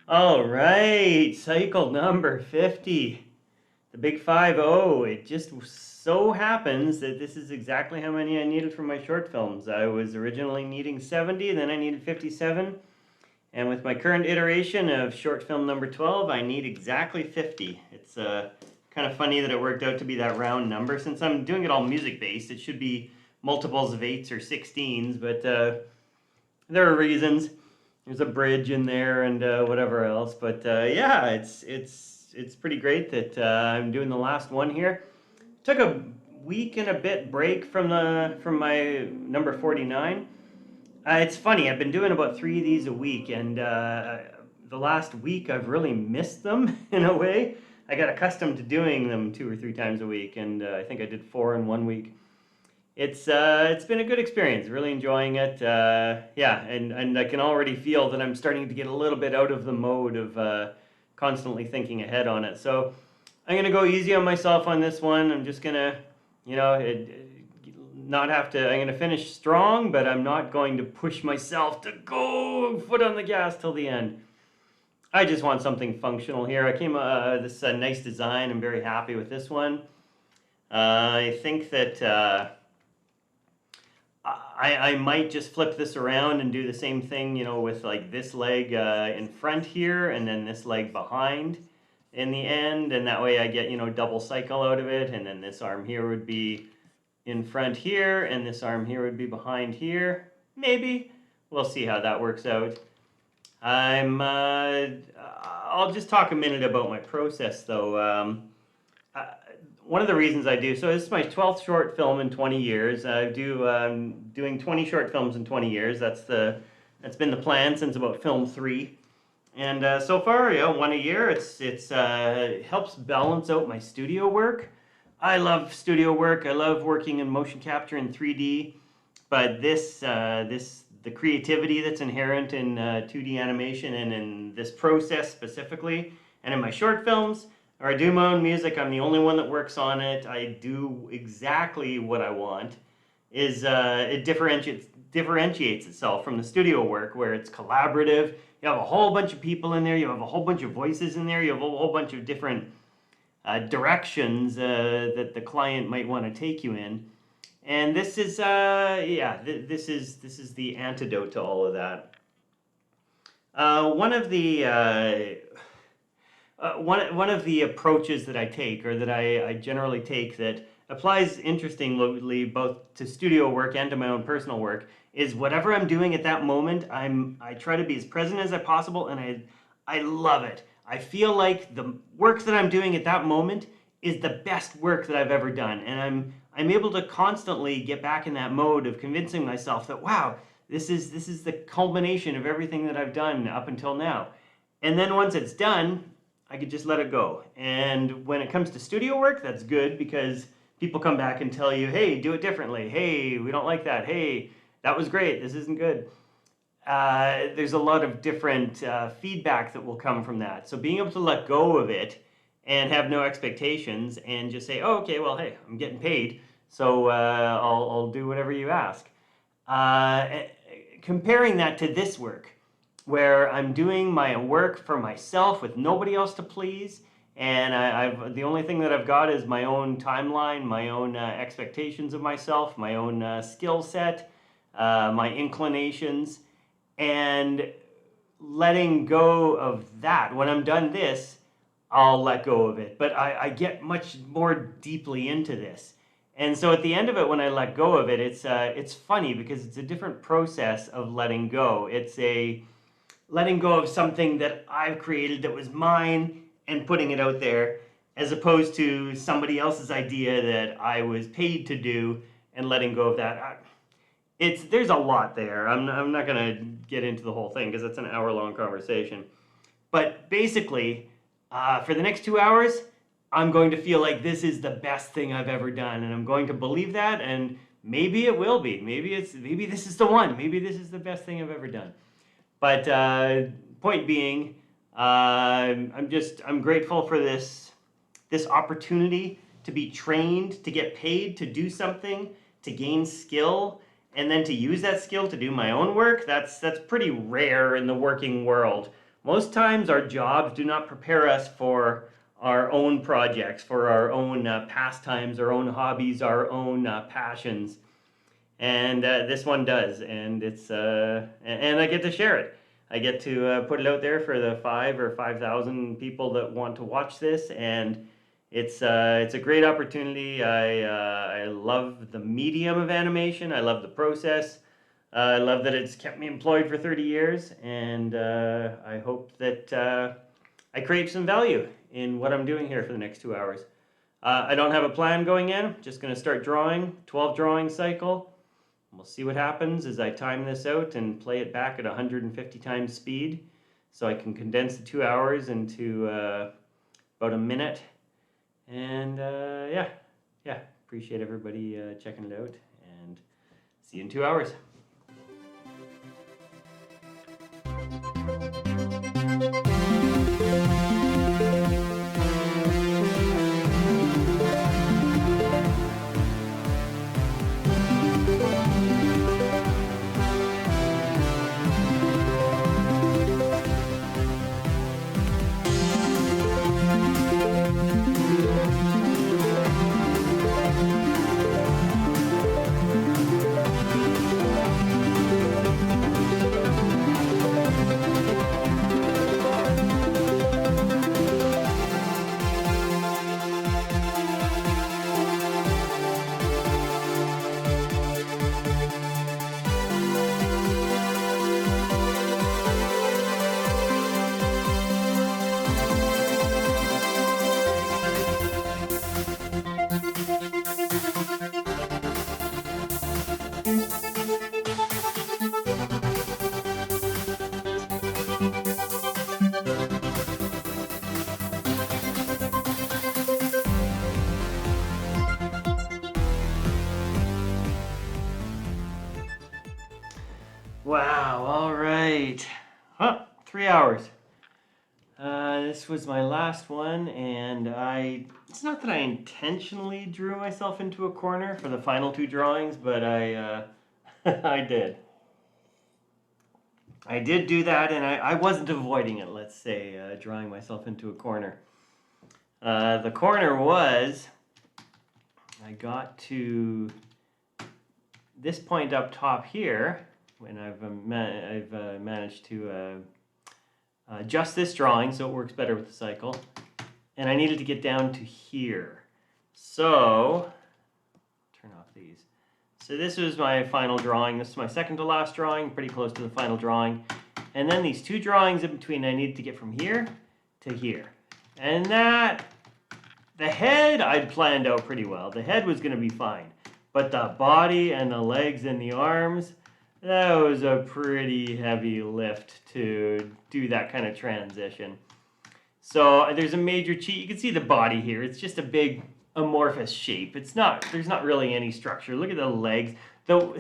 All right, cycle number 50, the big 50. It just so happens that this is exactly how many I needed for my short films. I was originally needing 70, then I needed 57. And with my current iteration of short film number 12, I need exactly 50. It's kind of funny that it worked out to be that round number. Since I'm doing it all music-based, it should be multiples of 8s or 16s, but there are reasons. There's a bridge in there and whatever else. But yeah, it's pretty great that I'm doing the last one here. Took a week and a bit break from my number 49. It's funny, I've been doing about 3 of these a week, and the last week I've really missed them in a way. I got accustomed to doing them 2 or 3 times a week, and I think I did 4 in 1 week. It's been a good experience, really enjoying it. Yeah, and I can already feel that I'm starting to get a little bit out of the mode of constantly thinking ahead on it. So I'm gonna go easy on myself on this one. I'm just gonna, not have to. I'm gonna finish strong, but I'm not going to push myself to go foot on the gas till the end. I just want something functional here. I came this nice design. I'm very happy with this one. I think that. I might just flip this around and do the same thing, with like this leg in front here and then this leg behind in the end, and that way I get, double cycle out of it, and then this arm here would be in front here, and this arm here would be behind here. Maybe. We'll see how that works out. I'll just talk a minute about my process, though. One of the reasons I do, so this is my 12th short film in 20 years. I do doing 20 short films in 20 years. That's been the plan since about film 3. And so far, one a year. It's helps balance out my studio work. I love studio work. I love working in motion capture in 3D. But the creativity that's inherent in 2D animation and in this process specifically, and in my short films, or I do my own music, I'm the only one that works on it. I do exactly what I want. It differentiates itself from the studio work where it's collaborative. You have a whole bunch of people in there. You have a whole bunch of voices in there. You have a whole bunch of different directions that the client might want to take you in. And this is this is the antidote to all of that. One of the approaches that I take, or that I generally take, that applies interestingly both to studio work and to my own personal work, is whatever I'm doing at that moment, I try to be as present as possible, and I love it. I feel like the work that I'm doing at that moment is the best work that I've ever done, and I'm able to constantly get back in that mode of convincing myself that, wow, this is the culmination of everything that I've done up until now. And then once it's done, I could just let it go. And when it comes to studio work, that's good, because people come back and tell you, hey, do it differently. Hey, we don't like that. Hey, that was great. This isn't good. There's a lot of different feedback that will come from that. So being able to let go of it and have no expectations and just say, oh, okay, well, hey, I'm getting paid, so I'll do whatever you ask. Comparing that to this work, where I'm doing my work for myself with nobody else to please, and the only thing that I've got is my own timeline, my own expectations of myself, my own skill set, my inclinations, and letting go of that. When I'm done this, I'll let go of it, but I get much more deeply into this. And so at the end of it, when I let go of it, it's funny because it's a different process of letting go. It's a letting go of something that I've created that was mine and putting it out there, as opposed to somebody else's idea that I was paid to do and letting go of that. There's a lot there. I'm not going to get into the whole thing because it's an hour-long conversation. But basically, for the next 2 hours, I'm going to feel like this is the best thing I've ever done, and I'm going to believe that, and maybe it will be. Maybe this is the one. Maybe this is the best thing I've ever done. But point being, I'm grateful for this opportunity to be trained, to get paid to do something, to gain skill, and then to use that skill to do my own work. That's pretty rare in the working world. Most times our jobs do not prepare us for our own projects, for our own pastimes, our own hobbies, our own passions. And this one does, and and I get to share it. I get to put it out there for the 5,000 people that want to watch this, and it's a great opportunity. I love the medium of animation. I love the process. I love that it's kept me employed for 30 years, and I hope that I create some value in what I'm doing here for the next 2 hours. I don't have a plan going in. Just going to start drawing, 12 drawing cycle. We'll see what happens as I time this out and play it back at 150 times speed, so I can condense the 2 hours into about a minute. And yeah, appreciate everybody checking it out, and see you in 2 hours. Wow, all right. 3 hours. This was my last one, and it's not that I intentionally drew myself into a corner for the final 2 drawings, but I did. I did do that, and I wasn't avoiding it, let's say, drawing myself into a corner. The corner was, I got to this point up top here, when I've managed to adjust this drawing so it works better with the cycle, and I needed to get down to here. So, turn off these. So this was my final drawing. This is my second to last drawing, pretty close to the final drawing. And then these 2 drawings in between, I needed to get from here to here. And the head I'd planned out pretty well. The head was going to be fine. But the body and the legs and the arms, that was a pretty heavy lift to do that kind of transition. So there's a major cheat. You can see the body here. It's just a big amorphous shape. There's not really any structure. Look at the legs. Though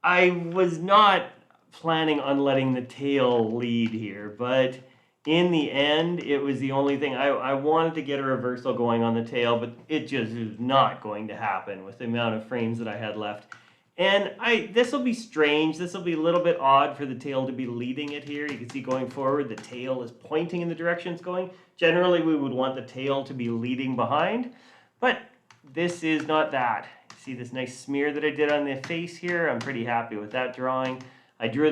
I was not planning on letting the tail lead here, but in the end, it was the only thing. I wanted to get a reversal going on the tail, but it just is not going to happen with the amount of frames that I had left. And this will be strange. This will be a little bit odd for the tail to be leading it here. You can see going forward, the tail is pointing in the direction it's going. Generally, we would want the tail to be leading behind, but this is not that. See this nice smear that I did on the face here? I'm pretty happy with that drawing. I drew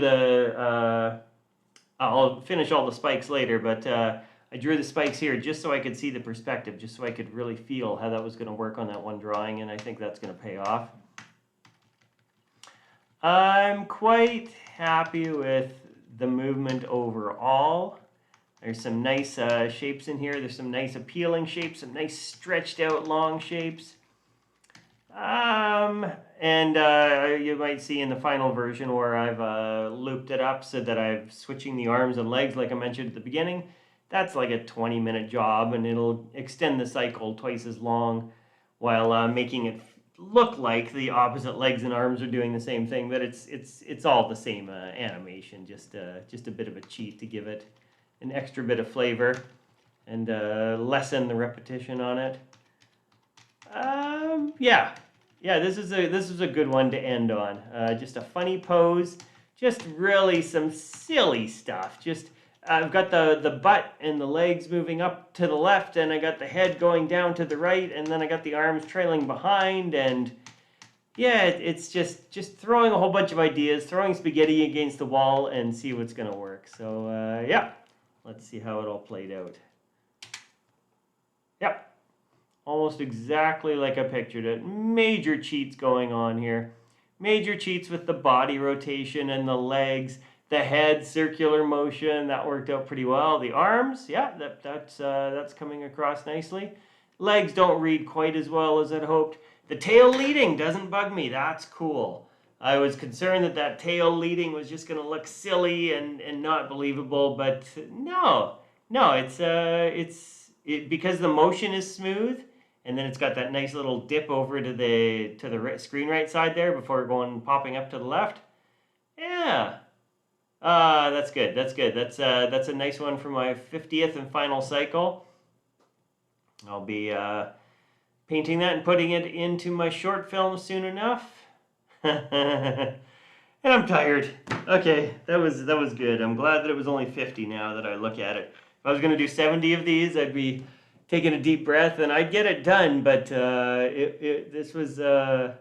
I'll finish all the spikes later, but I drew the spikes here just so I could see the perspective, just so I could really feel how that was going to work on that one drawing, and I think that's going to pay off. I'm quite happy with the movement overall. There's some nice shapes in here. There's some nice appealing shapes, some nice stretched out long shapes. You might see in the final version where I've looped it up so that I'm switching the arms and legs like I mentioned at the beginning. That's like a 20-minute job, and it'll extend the cycle twice as long while making it look like the opposite legs and arms are doing the same thing, but it's all the same animation, just a bit of a cheat to give it an extra bit of flavor and lessen the repetition on it. This is a good one to end on. Just a funny pose, just really some silly stuff, just I've got the butt and the legs moving up to the left, and I got the head going down to the right, and then I got the arms trailing behind, and yeah, it's just throwing a whole bunch of ideas, throwing spaghetti against the wall, and see what's gonna work. So yeah, let's see how it all played out. Yep, almost exactly like I pictured it. Major cheats going on here. Major cheats with the body rotation and the legs. The head circular motion, that worked out pretty well. The arms, yeah, that's coming across nicely. Legs don't read quite as well as I'd hoped. The tail leading doesn't bug me. That's cool. I was concerned that that tail leading was just going to look silly and not believable, but no, because the motion is smooth, and then it's got that nice little dip over to the screen right side there before popping up to the left. Yeah. That's good. That's good. That's a nice one for my 50th and final cycle. I'll be painting that and putting it into my short film soon enough. And I'm tired. Okay, that was good. I'm glad that it was only 50 now that I look at it. If I was going to do 70 of these, I'd be taking a deep breath and I'd get it done, but this was a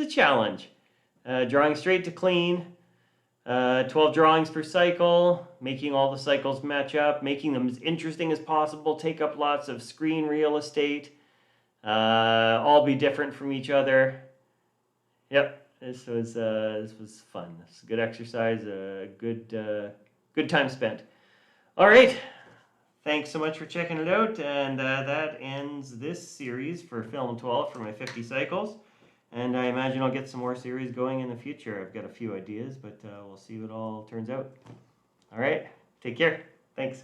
challenge. Drawing straight to clean. 12 drawings per cycle, making all the cycles match up, making them as interesting as possible, take up lots of screen real estate, all be different from each other. Yep, this was fun. This is a good exercise, good time spent. All right, thanks so much for checking it out, and that ends this series for Film 12 for my 50 cycles. And I imagine I'll get some more series going in the future. I've got a few ideas, but we'll see what all turns out. All right, take care. Thanks.